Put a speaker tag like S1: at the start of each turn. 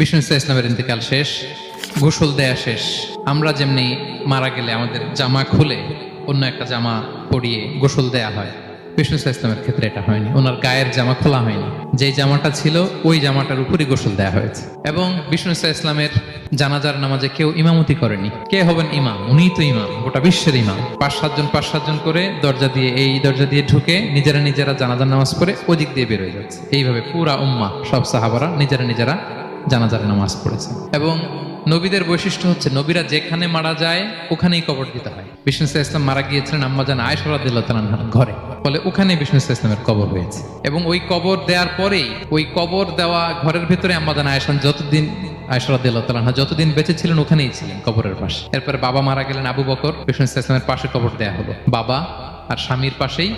S1: বিষ্ণু ইসলামের ইন্তেকাল শেষ, গোসল দেয়া শেষ। আমরা যেমনি মারা গেলে আমাদের জামা খুলে অন্য একটা জামা পরিয়ে গোসল দেয়া হয়, বিষ্ণু ইসলামের ক্ষেত্রে এটা হয়নি। ওনার গায়ের জামা খোলা হয়নি, যেই জামাটা ছিল ওই জামাটার উপরই গোসল দেয়া হয়েছে। এবং বিষ্ণু ইসলামের জানাজার নামাজে কেউ ইমামতি করেনি। কে হবেন ইমাম? উনিই তো ইমাম, গোটা বিশ্বের ইমাম। 5-7 জন করে দরজা দিয়ে, এই দরজা দিয়ে ঢুকে নিজেরা জানাজার নামাজ পড়ে ওদিক দিয়ে বেরোয় যাচ্ছে। এইভাবে পুরা উম্মাহ, সব সাহাবারা নিজেরা জানাজার নামাজ পড়েছে। এবং নবীদের বৈশিষ্ট্য হচ্ছে নবীরা যেখানে মারা যায় ওখানেই কবর দিতে হয়। বিষ্ণু ইসলাম মারা গিয়েছিলেন আম্মাজান আয়েশা রাদিয়াল্লাহু তাআলা আনহার ঘরে, ফলে ওখানে বিষ্ণু ইসলামের কবর হয়েছে। এবং ওই কবর দেওয়ার পরেই, ওই কবর দেওয়া ঘরের ভেতরে আম্মাজান আয়েশা রাদিয়াল্লাহু তাআলা আনহা যতদিন বেঁচে ছিলেন ওখানেই ছিলেন, কবরের পাশে। এরপরে বাবা মারা গেলেন আবু বকর, বিষ্ণু ইসলামের পাশে কবর দেয়া হলো। বাবা আর স্বামীর পাশেই